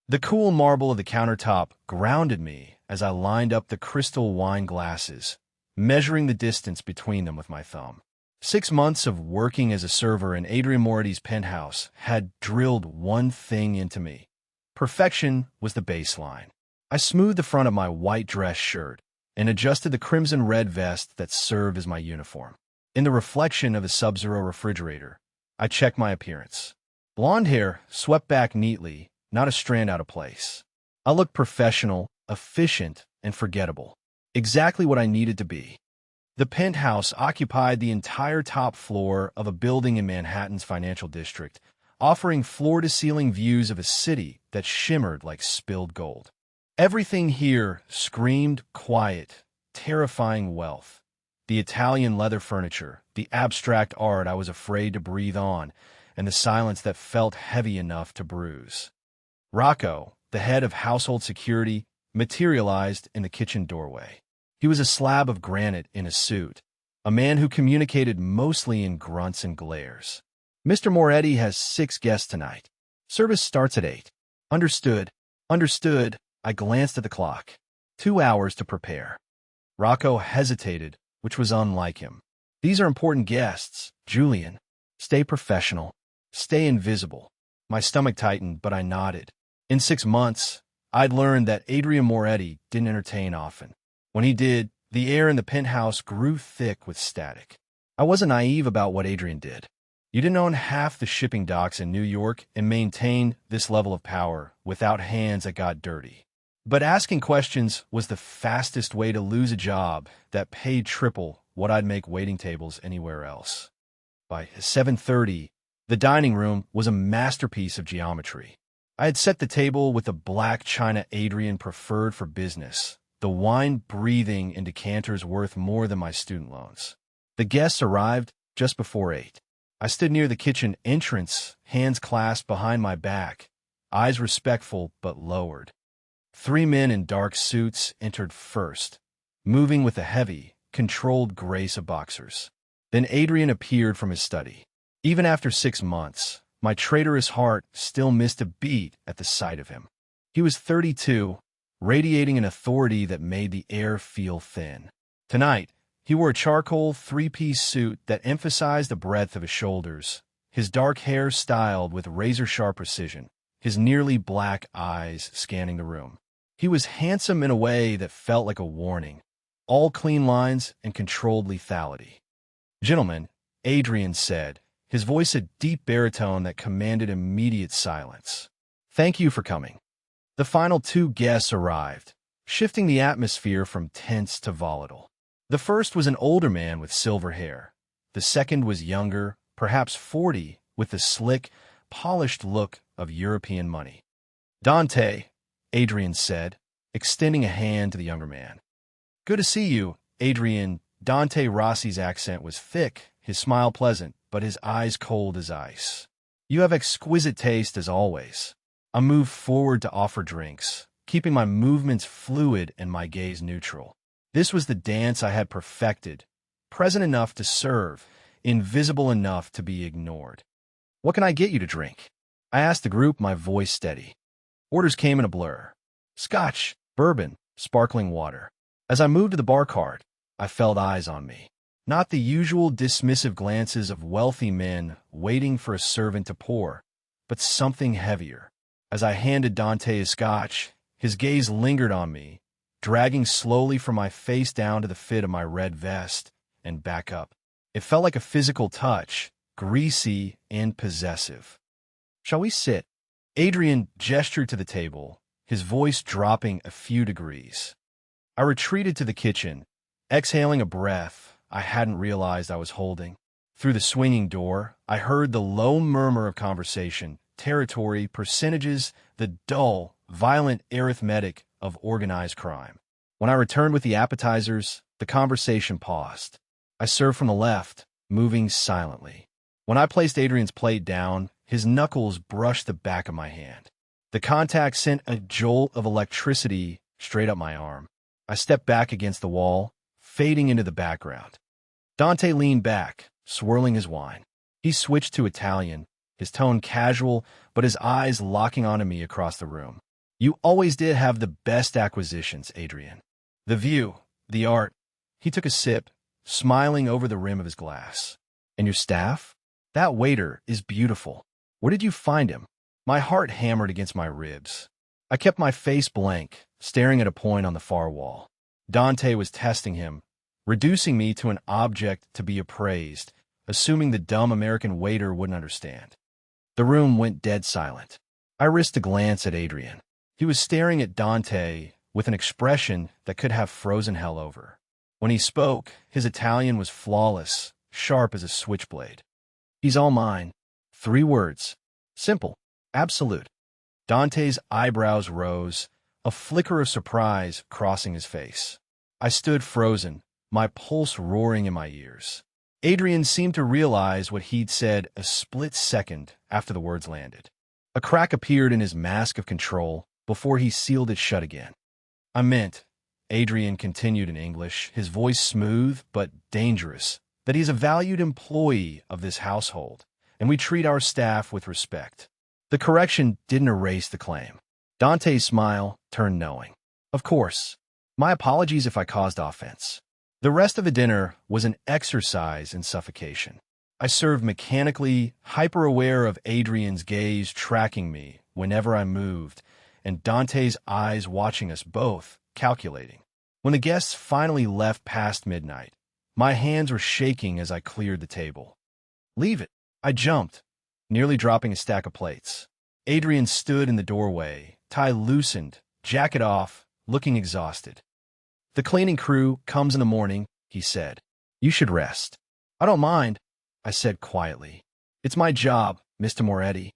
The cool marble of the countertop grounded me as I lined up the crystal wine glasses, measuring the distance between them with my thumb. 6 months of working as a server in Adrien Moretti's penthouse had drilled one thing into me. Perfection was the baseline. I smoothed the front of my white dress shirt and adjusted the crimson-red vest that served as my uniform. In the reflection of a Sub-Zero refrigerator, I checked my appearance. Blonde hair swept back neatly, not a strand out of place. I looked professional, efficient, and forgettable. Exactly what I needed to be. The penthouse occupied the entire top floor of a building in Manhattan's financial district, offering floor-to-ceiling views of a city that shimmered like spilled gold. Everything here screamed quiet, terrifying wealth. The Italian leather furniture, the abstract art I was afraid to breathe on, and the silence that felt heavy enough to bruise. Rocco, the head of household security, materialized in the kitchen doorway. He was a slab of granite in a suit, a man who communicated mostly in grunts and glares. "Mr. Moretti has 6 guests tonight. Service starts at 8. Understood. Understood." I glanced at the clock. 2 hours to prepare. Rocco hesitated, which was unlike him. "These are important guests, Julian. Stay professional. Stay invisible." My stomach tightened, but I nodded. In 6 months, I'd learned that Adrien Moretti didn't entertain often. When he did, the air in the penthouse grew thick with static. I wasn't naive about what Adrien did. You didn't own half the shipping docks in New York and maintain this level of power without hands that got dirty. But asking questions was the fastest way to lose a job that paid triple what I'd make waiting tables anywhere else. By 7:30, the dining room was a masterpiece of geometry. I had set the table with the black china Adrien preferred for business, the wine breathing in decanters worth more than my student loans. The guests arrived just before 8. I stood near the kitchen entrance, hands clasped behind my back, eyes respectful but lowered. 3 men in dark suits entered first, moving with the heavy, controlled grace of boxers. Then Adrien appeared from his study. Even after 6 months, my traitorous heart still missed a beat at the sight of him. He was 32, radiating an authority that made the air feel thin. Tonight, he wore a charcoal 3-piece suit that emphasized the breadth of his shoulders, his dark hair styled with razor-sharp precision, his nearly black eyes scanning the room. He was handsome in a way that felt like a warning, all clean lines and controlled lethality. "Gentlemen," Adrien said, his voice a deep baritone that commanded immediate silence. "Thank you for coming." The final 2 guests arrived, shifting the atmosphere from tense to volatile. The first was an older man with silver hair. The second was younger, perhaps 40, with the slick, polished look of European money. "Dante," Adrien said, extending a hand to the younger man. "Good to see you, Adrien." Dante Rossi's accent was thick, his smile pleasant, but his eyes cold as ice. "You have exquisite taste as always." I moved forward to offer drinks, keeping my movements fluid and my gaze neutral. This was the dance I had perfected, present enough to serve, invisible enough to be ignored. "What can I get you to drink?" I asked the group, my voice steady. Orders came in a blur. Scotch, bourbon, sparkling water. As I moved to the bar cart, I felt eyes on me. Not the usual dismissive glances of wealthy men waiting for a servant to pour, but something heavier. As I handed Dante his scotch, his gaze lingered on me, dragging slowly from my face down to the fit of my red vest and back up. It felt like a physical touch, greasy and possessive. "Shall we sit?" Adrien gestured to the table, his voice dropping a few degrees. I retreated to the kitchen, exhaling a breath I hadn't realized I was holding. Through the swinging door, I heard the low murmur of conversation, territory, percentages, the dull, violent arithmetic of organized crime. When I returned with the appetizers, the conversation paused. I served from the left, moving silently. When I placed Adrien's plate down, his knuckles brushed the back of my hand. The contact sent a jolt of electricity straight up my arm. I stepped back against the wall, fading into the background. Dante leaned back, swirling his wine. He switched to Italian, his tone casual, but his eyes locking onto me across the room. You always did have the best acquisitions, Adrien. The view, the art. He took a sip, smiling over the rim of his glass. And your staff? That waiter is beautiful. Where did you find him? My heart hammered against my ribs. I kept my face blank, staring at a point on the far wall. Dante was testing him, reducing me to an object to be appraised, assuming the dumb American waiter wouldn't understand. The room went dead silent. I risked a glance at Adrien. He was staring at Dante with an expression that could have frozen hell over. When he spoke, his Italian was flawless, sharp as a switchblade. He's all mine. 3 words. Simple. Absolute. Dante's eyebrows rose, a flicker of surprise crossing his face. I stood frozen, my pulse roaring in my ears. Adrien seemed to realize what he'd said a split second after the words landed. A crack appeared in his mask of control before he sealed it shut again. I meant, Adrien continued in English, his voice smooth but dangerous, that he's a valued employee of this household, and we treat our staff with respect. The correction didn't erase the claim. Dante's smile turned knowing. Of course. My apologies if I caused offense. The rest of the dinner was an exercise in suffocation. I served mechanically, hyper-aware of Adrien's gaze tracking me whenever I moved, and Dante's eyes watching us both, calculating. When the guests finally left past midnight, my hands were shaking as I cleared the table. Leave it. I jumped, nearly dropping a stack of plates. Adrien stood in the doorway, tie loosened, jacket off, looking exhausted. The cleaning crew comes in the morning, he said. You should rest. I don't mind, I said quietly. It's my job, Mr. Moretti.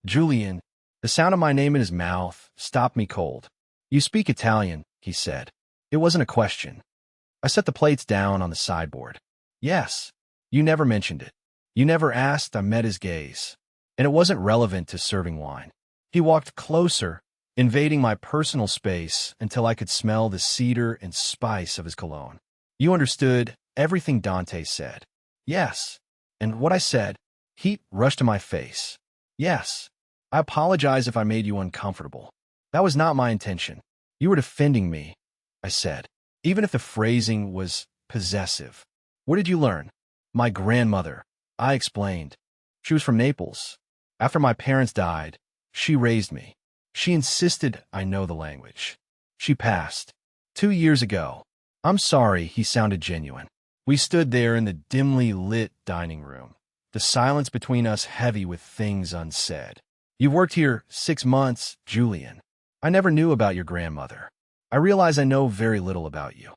Julian, the sound of my name in his mouth stopped me cold. You speak Italian, he said. It wasn't a question. I set the plates down on the sideboard. Yes. You never mentioned it. You never asked. I met his gaze. And it wasn't relevant to serving wine. He walked closer, invading my personal space until I could smell the cedar and spice of his cologne. You understood everything Dante said. Yes. And what I said, heat rushed to my face. Yes. I apologize if I made you uncomfortable. That was not my intention. You were defending me, I said, even if the phrasing was possessive. Where did you learn? My grandmother, I explained. She was from Naples. After my parents died, she raised me. She insisted I know the language. She passed 2 years ago. I'm sorry, he sounded genuine. We stood there in the dimly lit dining room, the silence between us heavy with things unsaid. You've worked here 6 months, Julian. I never knew about your grandmother. I realize I know very little about you.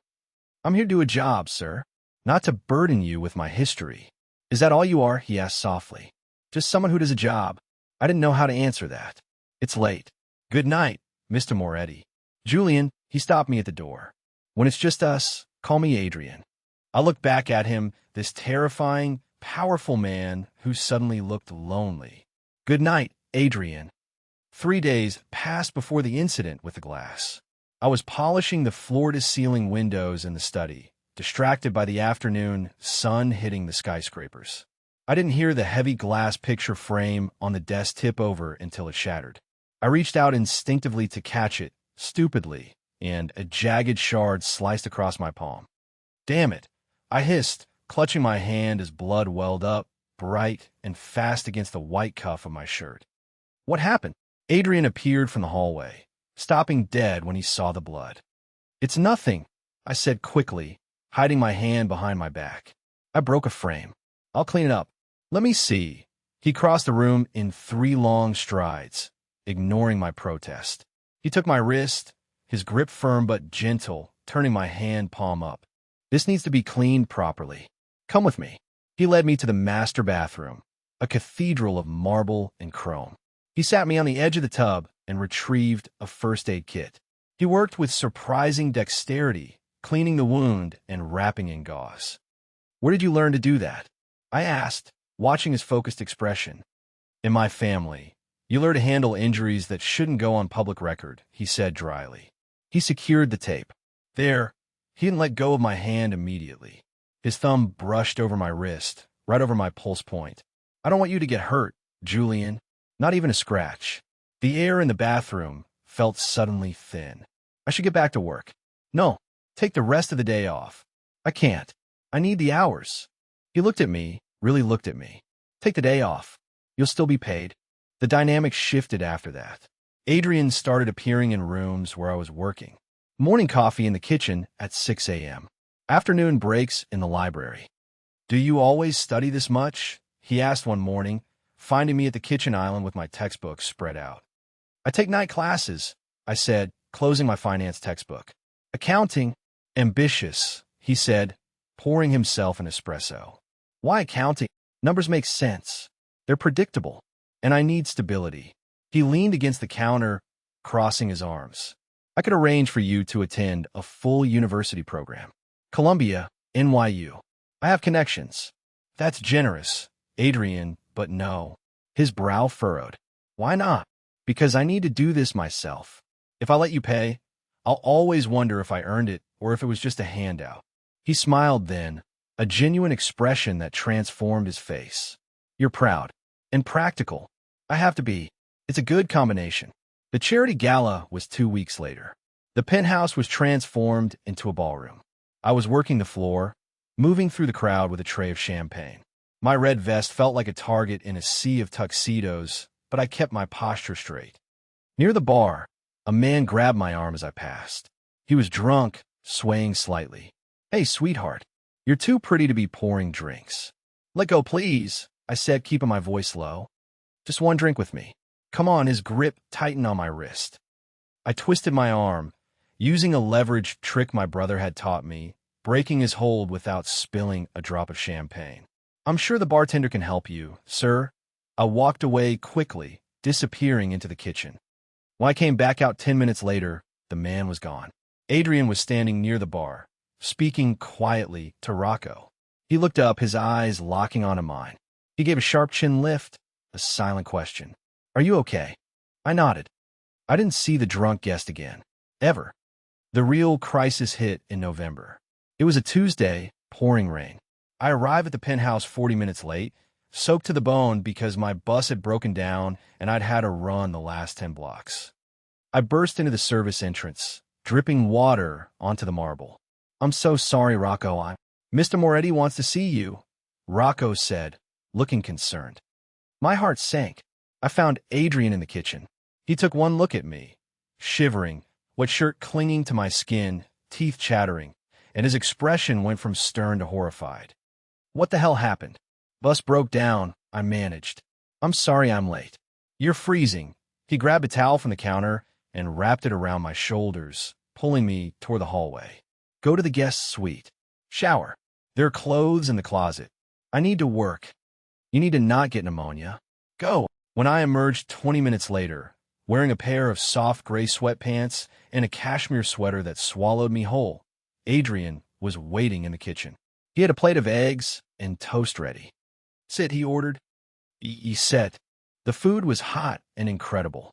I'm here to do a job, sir, not to burden you with my history. Is that all you are? He asked softly. Just someone who does a job. I didn't know how to answer that. It's late. Good night, Mr. Moretti. Julian, he stopped me at the door. When it's just us, call me Adrien. I looked back at him, this terrifying, powerful man who suddenly looked lonely. Good night, Adrien. 3 days passed before the incident with the glass. I was polishing the floor-to-ceiling windows in the study, distracted by the afternoon sun hitting the skyscrapers. I didn't hear the heavy glass picture frame on the desk tip over until it shattered. I reached out instinctively to catch it, stupidly, and a jagged shard sliced across my palm. Damn it, I hissed, clutching my hand as blood welled up, bright and fast against the white cuff of my shirt. What happened? Adrien appeared from the hallway, stopping dead when he saw the blood. It's nothing, I said quickly, hiding my hand behind my back. I broke a frame. I'll clean it up. Let me see. He crossed the room in 3 long strides, ignoring my protest. He took my wrist, his grip firm but gentle, turning my hand palm up. This needs to be cleaned properly. Come with me. He led me to the master bathroom, a cathedral of marble and chrome. He sat me on the edge of the tub and retrieved a first aid kit. He worked with surprising dexterity, cleaning the wound and wrapping in gauze. Where did you learn to do that? I asked, watching his focused expression. In my family. You learn to handle injuries that shouldn't go on public record, he said dryly. He secured the tape. There. He didn't let go of my hand immediately. His thumb brushed over my wrist, right over my pulse point. I don't want you to get hurt, Julian. Not even a scratch. The air in the bathroom felt suddenly thin. I should get back to work. No, take the rest of the day off. I can't. I need the hours. He looked at me, really looked at me. Take the day off. You'll still be paid. The dynamic shifted after that. Adrien started appearing in rooms where I was working. Morning coffee in the kitchen at 6 a.m. Afternoon breaks in the library. Do you always study this much? He asked one morning, finding me at the kitchen island with my textbooks spread out. I take night classes, I said, closing my finance textbook. Accounting? Ambitious, he said, pouring himself an espresso. Why accounting? Numbers make sense. They're predictable. And I need stability. He leaned against the counter, crossing his arms. I could arrange for you to attend a full university program. Columbia, NYU. I have connections. That's generous, Adrien, but no. His brow furrowed. Why not? Because I need to do this myself. If I let you pay, I'll always wonder if I earned it or if it was just a handout. He smiled then, a genuine expression that transformed his face. You're proud. And practical. I have to be. It's a good combination. The charity gala was 2 weeks later. The penthouse was transformed into a ballroom. I was working the floor, moving through the crowd with a tray of champagne. My red vest felt like a target in a sea of tuxedos, but I kept my posture straight. Near the bar, a man grabbed my arm as I passed. He was drunk, swaying slightly. Hey, sweetheart, you're too pretty to be pouring drinks. Let go, please, I said, keeping my voice low. Just one drink with me. Come on, his grip tightened on my wrist. I twisted my arm, using a leverage trick my brother had taught me, breaking his hold without spilling a drop of champagne. I'm sure the bartender can help you, sir. I walked away quickly, disappearing into the kitchen. When I came back out 10 minutes later, the man was gone. Adrien was standing near the bar, speaking quietly to Rocco. He looked up, his eyes locking onto mine. He gave a sharp chin lift, a silent question. Are you okay? I nodded. I didn't see the drunk guest again. Ever. The real crisis hit in November. It was a Tuesday, pouring rain. I arrived at the penthouse 40 minutes late, soaked to the bone because my bus had broken down and I'd had to run the last 10 blocks. I burst into the service entrance, dripping water onto the marble. I'm so sorry, Rocco. Mr. Moretti wants to see you, Rocco said, looking concerned. My heart sank. I found Adrien in the kitchen. He took one look at me, shivering, wet shirt clinging to my skin, teeth chattering, and his expression went from stern to horrified. What the hell happened? Bus broke down, I managed. I'm sorry I'm late. You're freezing. He grabbed a towel from the counter and wrapped it around my shoulders, pulling me toward the hallway. Go to the guest suite. Shower. There are clothes in the closet. I need to work. You need to not get pneumonia. Go. When I emerged 20 minutes later, wearing a pair of soft gray sweatpants and a cashmere sweater that swallowed me whole, Adrien was waiting in the kitchen. He had a plate of eggs and toast ready. Sit, he ordered. He said. The food was hot and incredible.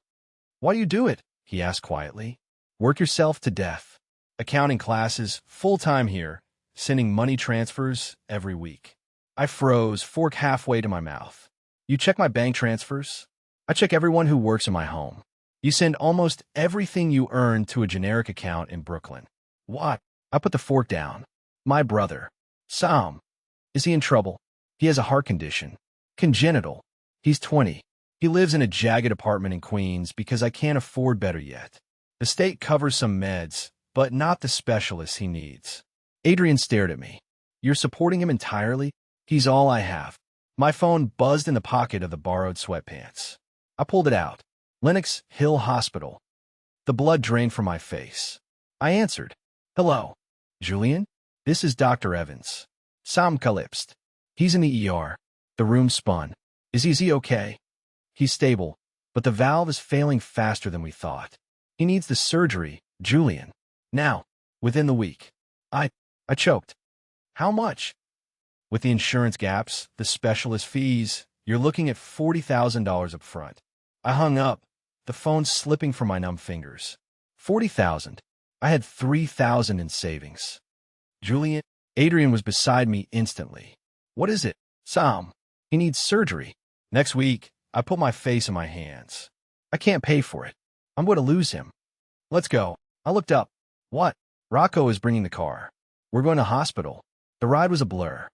Why do you do it? He asked quietly. Work yourself to death. Accounting classes, full-time here, sending money transfers every week. I froze, fork halfway to my mouth. You check my bank transfers? I check everyone who works in my home. You send almost everything you earn to a generic account in Brooklyn. What? I put the fork down. My brother. Sam. Is he in trouble? He has a heart condition. Congenital. He's 20. He lives in a jagged apartment in Queens because I can't afford better yet. The state covers some meds, but not the specialists he needs. Adrien stared at me. You're supporting him entirely? He's all I have. My phone buzzed in the pocket of the borrowed sweatpants. I pulled it out. Lenox Hill Hospital. The blood drained from my face. I answered. Hello. Julian? This is Dr. Evans. Sam collapsed. He's in the ER. The room spun. Is he okay? He's stable, but the valve is failing faster than we thought. He needs the surgery, Julian. Now, within the week. I choked. How much? With the insurance gaps, the specialist fees, you're looking at $40,000 up front. I hung up, the phone slipping from my numb fingers. $40,000. I had $3,000 in savings. Julian? Adrien was beside me instantly. What is it? Sam. He needs surgery. Next week, I put my face in my hands. I can't pay for it. I'm going to lose him. Let's go. I looked up. What? Rocco is bringing the car. We're going to hospital. The ride was a blur.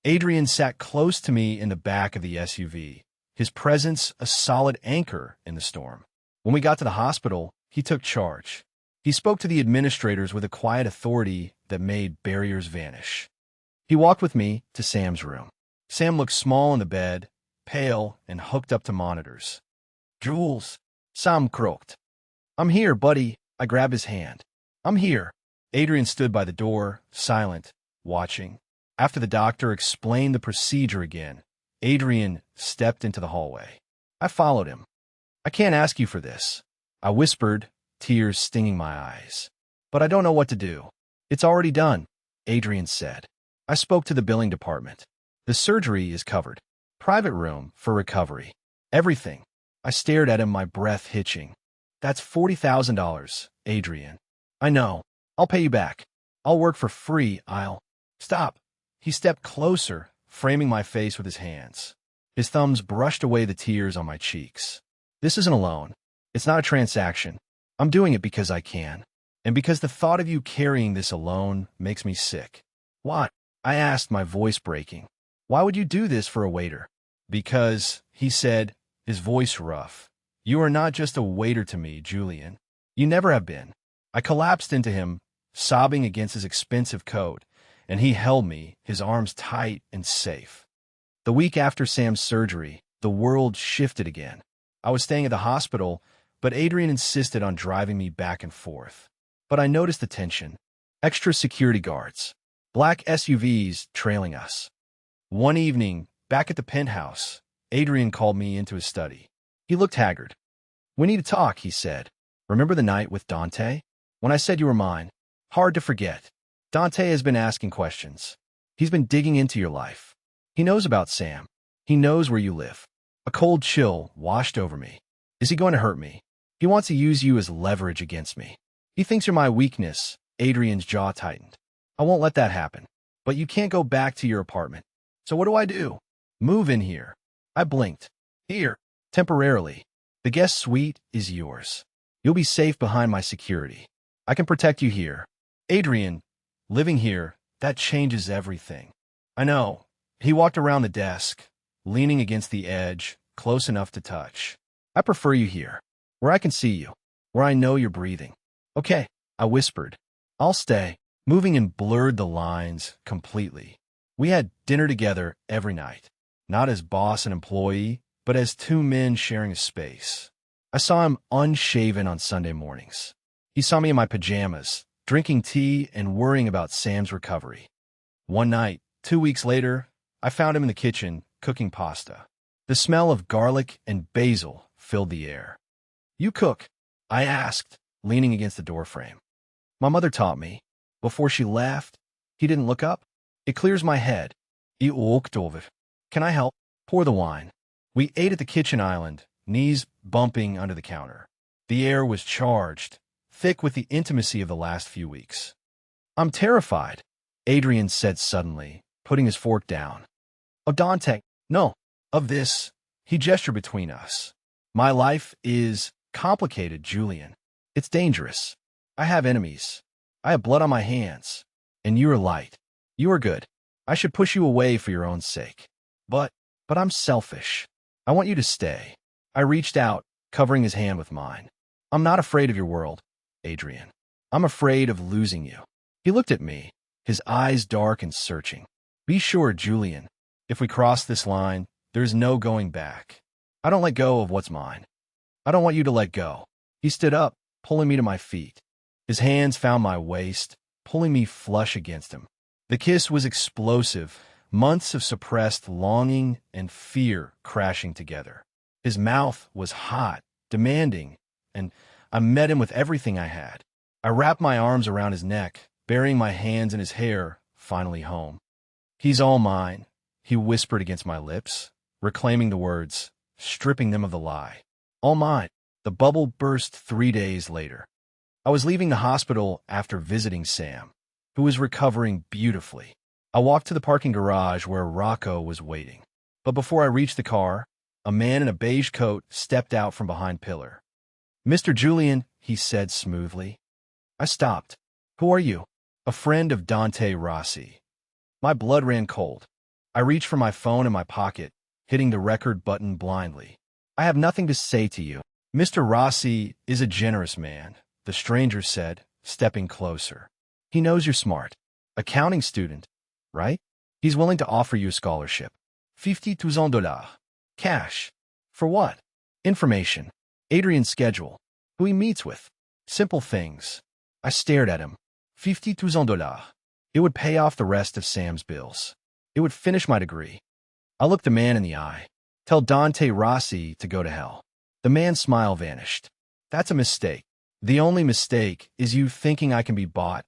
Adrien sat close to me in the back of the SUV, his presence a solid anchor in the storm. When we got to the hospital, he took charge. He spoke to the administrators with a quiet authority that made barriers vanish. He walked with me to Sam's room. Sam looked small in the bed, pale and hooked up to monitors. Jules, Sam croaked. I'm here, buddy. I grabbed his hand. I'm here. Adrien stood by the door, silent, watching. After the doctor explained the procedure again, Adrien stepped into the hallway. I followed him. I can't ask you for this, I whispered, tears stinging my eyes. But I don't know what to do. It's already done, Adrien said. I spoke to the billing department. The surgery is covered. Private room for recovery. Everything. I stared at him, my breath hitching. That's $40,000, Adrien. I know. I'll pay you back. I'll work for free. Stop. He stepped closer, framing my face with his hands. His thumbs brushed away the tears on my cheeks. This isn't a loan. It's not a transaction. I'm doing it because I can. And because the thought of you carrying this alone makes me sick. What? I asked, my voice breaking. Why would you do this for a waiter? Because, he said, his voice rough. You are not just a waiter to me, Julian. You never have been. I collapsed into him, sobbing against his expensive coat, and he held me, his arms tight and safe. The week after Sam's surgery, the world shifted again. I was staying at the hospital, but Adrien insisted on driving me back and forth. But I noticed the tension. Extra security guards. Black SUVs trailing us. One evening, back at the penthouse, Adrien called me into his study. He looked haggard. We need to talk, he said. Remember the night with Dante? When I said you were mine? Hard to forget. Dante has been asking questions. He's been digging into your life. He knows about Sam. He knows where you live. A cold chill washed over me. Is he going to hurt me? He wants to use you as leverage against me. He thinks you're my weakness. Adrien's jaw tightened. I won't let that happen. But you can't go back to your apartment. So what do I do? Move in here. I blinked. Here. Temporarily. The guest suite is yours. You'll be safe behind my security. I can protect you here. Adrien, living here, that changes everything. I know. He walked around the desk, leaning against the edge, close enough to touch. I prefer you here, where I can see you, where I know you're breathing. Okay, I whispered. I'll stay. Moving in blurred the lines completely. We had dinner together every night, not as boss and employee, but as two men sharing a space. I saw him unshaven on Sunday mornings. He saw me in my pajamas, drinking tea and worrying about Sam's recovery. One night, 2 weeks later, I found him in the kitchen, cooking pasta. The smell of garlic and basil filled the air. You cook? I asked, leaning against the doorframe. My mother taught me. Before she left, he didn't look up. It clears my head. He walked over. Can I help? Pour the wine. We ate at the kitchen island, knees bumping under the counter. The air was charged, thick with the intimacy of the last few weeks. I'm terrified, Adrien said suddenly, putting his fork down. Oh, Dante, no, of this. He gestured between us. My life is complicated, Julian. It's dangerous. I have enemies. I have blood on my hands. And you are light. You are good. I should push you away for your own sake. But I'm selfish. I want you to stay. I reached out, covering his hand with mine. I'm not afraid of your world, Adrien. I'm afraid of losing you. He looked at me, his eyes dark and searching. Be sure, Julian, if we cross this line, there's no going back. I don't let go of what's mine. I don't want you to let go. He stood up, pulling me to my feet. His hands found my waist, pulling me flush against him. The kiss was explosive, months of suppressed longing and fear crashing together. His mouth was hot, demanding, and I met him with everything I had. I wrapped my arms around his neck, burying my hands in his hair, finally home. He's all mine, he whispered against my lips, reclaiming the words, stripping them of the lie. All mine. The bubble burst 3 days later. I was leaving the hospital after visiting Sam, who was recovering beautifully. I walked to the parking garage where Rocco was waiting. But before I reached the car, a man in a beige coat stepped out from behind pillar. Mr. Julian, he said smoothly. I stopped. Who are you? A friend of Dante Rossi. My blood ran cold. I reached for my phone in my pocket, hitting the record button blindly. I have nothing to say to you. Mr. Rossi is a generous man, the stranger said, stepping closer. He knows you're smart. Accounting student, right? He's willing to offer you a scholarship. $50,000. Cash. For what? Information. Adrien's schedule. Who he meets with. Simple things. I stared at him. $50,000. It would pay off the rest of Sam's bills. It would finish my degree. I looked the man in the eye. Tell Dante Rossi to go to hell. The man's smile vanished. That's a mistake. The only mistake is you thinking I can be bought.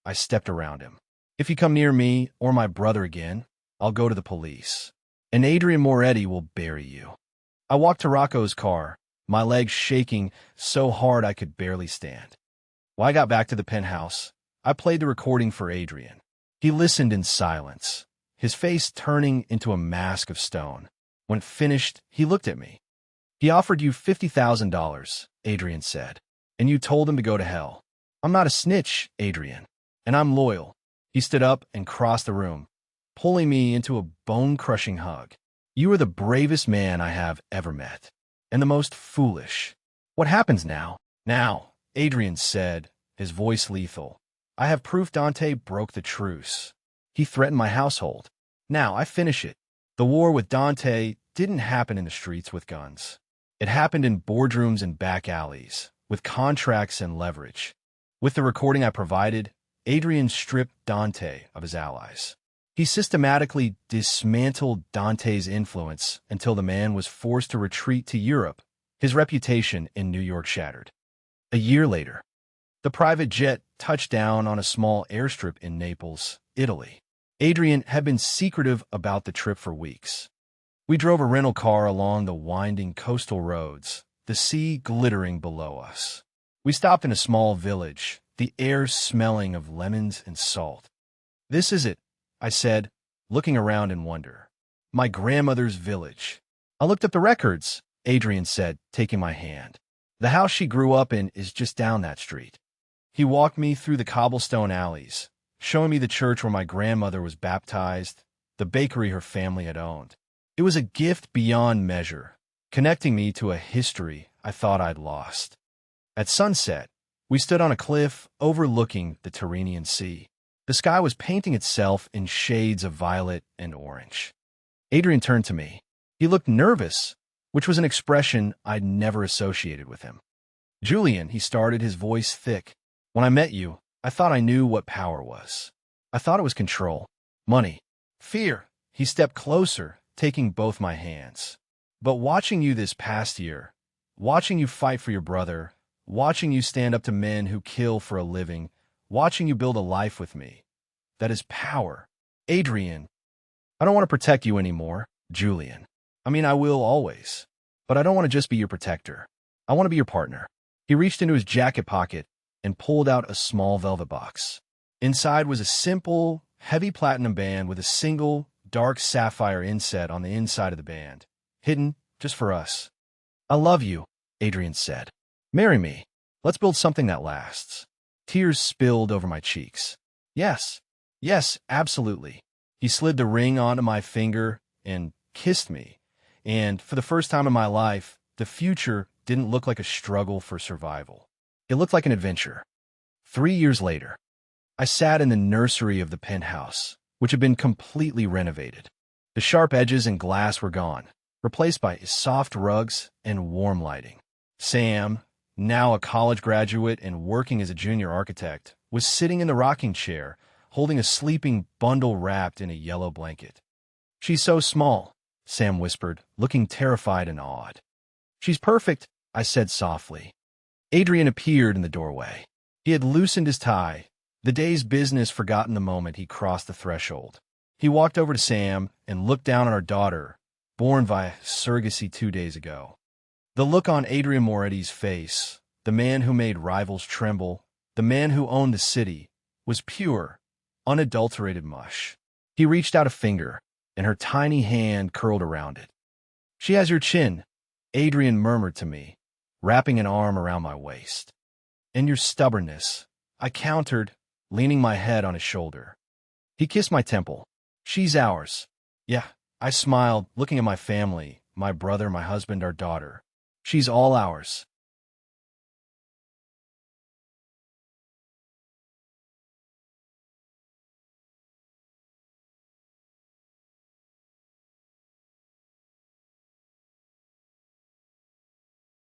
I stepped around him. If you come near me or my brother again, I'll go to the police. And Adrien Moretti will bury you. I walked to Rocco's car, my legs shaking so hard I could barely stand. When I got back to the penthouse, I played the recording for Adrien. He listened in silence, his face turning into a mask of stone. When finished, he looked at me. He offered you $50,000, Adrien said, and you told him to go to hell. I'm not a snitch, Adrien, and I'm loyal. He stood up and crossed the room, pulling me into a bone-crushing hug. You are the bravest man I have ever met, and the most foolish. What happens now? Now, Adrien said, his voice lethal. I have proof Dante broke the truce. He threatened my household. Now I finish it. The war with Dante didn't happen in the streets with guns. It happened in boardrooms and back alleys, with contracts and leverage. With the recording I provided, Adrien stripped Dante of his allies. He systematically dismantled Dante's influence until the man was forced to retreat to Europe, his reputation in New York shattered. A year later, the private jet touched down on a small airstrip in Naples, Italy. Adrien had been secretive about the trip for weeks. We drove a rental car along the winding coastal roads, the sea glittering below us. We stopped in a small village, the air smelling of lemons and salt. This is it, I said, looking around in wonder. My grandmother's village. I looked up the records, Adrien said, taking my hand. The house she grew up in is just down that street. He walked me through the cobblestone alleys, showing me the church where my grandmother was baptized, the bakery her family had owned. It was a gift beyond measure, connecting me to a history I thought I'd lost. At sunset, we stood on a cliff overlooking the Tyrrhenian Sea. The sky was painting itself in shades of violet and orange. Adrien turned to me. He looked nervous, which was an expression I'd never associated with him. Julian, he started, his voice thick. When I met you, I thought I knew what power was. I thought it was control, money, fear. He stepped closer, taking both my hands. But watching you this past year, watching you fight for your brother, watching you stand up to men who kill for a living, watching you build a life with me, that is power. Adrien, I don't want to protect you anymore, Julian. I mean, I will always. But I don't want to just be your protector. I want to be your partner. He reached into his jacket pocket and pulled out a small velvet box. Inside was a simple, heavy platinum band with a single, dark sapphire inset on the inside of the band, hidden just for us. I love you, Adrien said. Marry me. Let's build something that lasts. Tears spilled over my cheeks. Yes, absolutely. He slid the ring onto my finger and kissed me. And for the first time in my life, the future didn't look like a struggle for survival. It looked like an adventure. 3 years later, I sat in the nursery of the penthouse, which had been completely renovated. The sharp edges and glass were gone, replaced by soft rugs and warm lighting. Sam, now a college graduate and working as a junior architect, was sitting in the rocking chair, holding a sleeping bundle wrapped in a yellow blanket. She's so small, Sam whispered, looking terrified and awed. She's perfect, I said softly. Adrien appeared in the doorway. He had loosened his tie, the day's business forgotten the moment he crossed the threshold. He walked over to Sam and looked down on our daughter, born via surrogacy 2 days ago. The look on Adrien Moretti's face, the man who made rivals tremble, the man who owned the city, was pure, unadulterated mush. He reached out a finger, and her tiny hand curled around it. She has your chin, Adrien murmured to me. wrapping an arm around my waist. "And your stubbornness," I countered, leaning my head on his shoulder. He kissed my temple. "She's ours." "Yeah," I smiled, looking at my family, my brother, my husband, our daughter. "She's all ours."